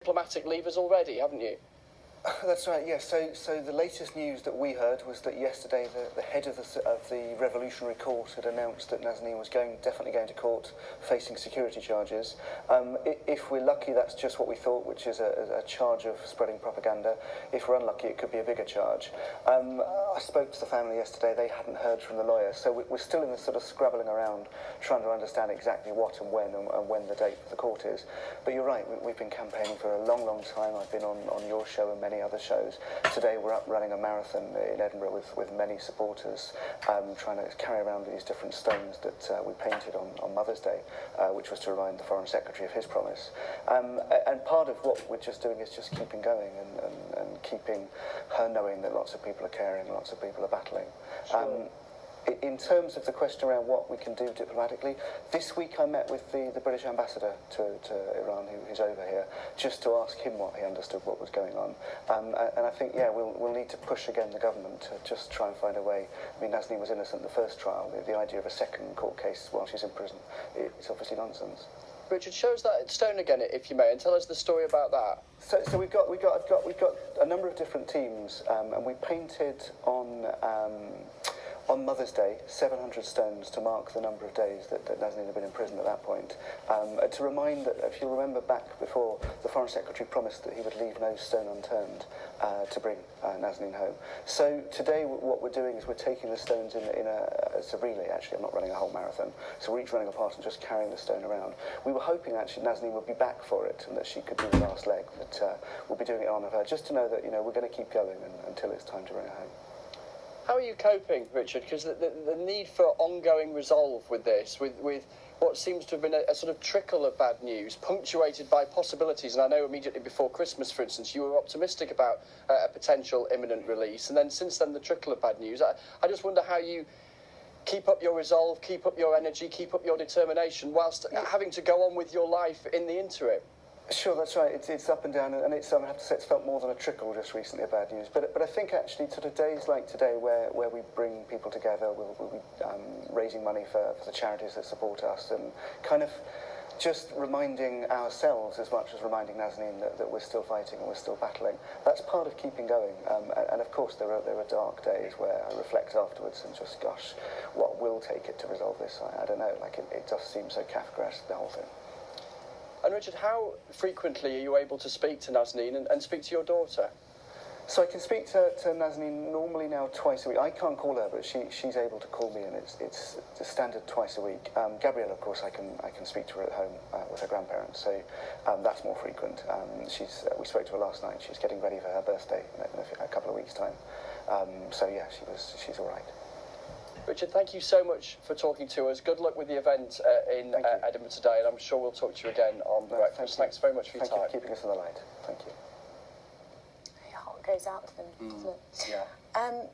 diplomatic levers already, haven't you? That's right, yes. So the latest news that we heard was that yesterday the head of the Revolutionary Court had announced that Nazanin was definitely going to court facing security charges. If we're lucky, that's just what we thought, which is a charge of spreading propaganda. If we're unlucky, it could be a bigger charge. I spoke to the family yesterday. They hadn't heard from the lawyer, so we're still in this sort of scrabbling around, trying to understand exactly what and when the date of the court is. But you're right, we've been campaigning for a long, long time. I've been on your show and many other shows. Today we're up running a marathon in Edinburgh with many supporters, trying to carry around these different stones that we painted on Mother's Day, which was to remind the Foreign Secretary of his promise. And part of what we're just doing is just keeping going and keeping her knowing that lots of people are caring, lots of people are battling. Sure. In terms of the question around what we can do diplomatically, this week I met with the British ambassador to Iran, who's over here, just to ask him what he understood what was going on. And I think, yeah, we'll need to push again the government to just try and find a way. I mean, Nazanin was innocent the first trial. The idea of a second court case while she's in prison, it's obviously nonsense. Richard, show us that stone again, if you may, and tell us the story about that. So we've got a number of different teams, and we painted on Mother's Day, 700 stones to mark the number of days that Nazanin had been in prison at that point. To remind that, if you remember back before, the Foreign Secretary promised that he would leave no stone unturned to bring Nazanin home. So today what we're doing is we're taking the stones it's a relay, actually. I'm not running a whole marathon. So we're each running a part and just carrying the stone around. We were hoping, actually, Nazanin would be back for it and that she could do the last leg, but we'll be doing it in honour of her, just to know that, we're going to keep going until it's time to bring her home. How are you coping, Richard? Because the need for ongoing resolve with this, with what seems to have been a sort of trickle of bad news, punctuated by possibilities. And I know immediately before Christmas, for instance, you were optimistic about a potential imminent release. And then since then, the trickle of bad news. I just wonder how you keep up your resolve, keep up your energy, keep up your determination, whilst having to go on with your life in the interim. Sure, that's right. It's up and down, and it's, I have to say, it's felt more than a trickle just recently of bad news. But I think actually sort of days like today, where we bring people together, we'll be raising money for the charities that support us, and kind of just reminding ourselves as much as reminding Nazanin that we're still fighting and we're still battling. That's part of keeping going. And of course, there are dark days where I reflect afterwards and just, gosh, what will take it to resolve this? I don't know. Like it just seems so Kafkaesque, the whole thing. And Richard, how frequently are you able to speak to Nazanin and speak to your daughter? So I can speak to Nazanin normally now twice a week. I can't call her, but she's able to call me, and it's the standard twice a week. Gabrielle, of course, I can speak to her at home with her grandparents, so that's more frequent. We spoke to her last night. She's getting ready for her birthday in a couple of weeks' time. So yeah, she's all right. Richard, thank you so much for talking to us. Good luck with the event in Edinburgh today, and I'm sure we'll talk to you again on breakfast. Thanks very much for your time. Thank you for keeping us in the light. Thank you. Your heart goes out to them, doesn't it? Yeah.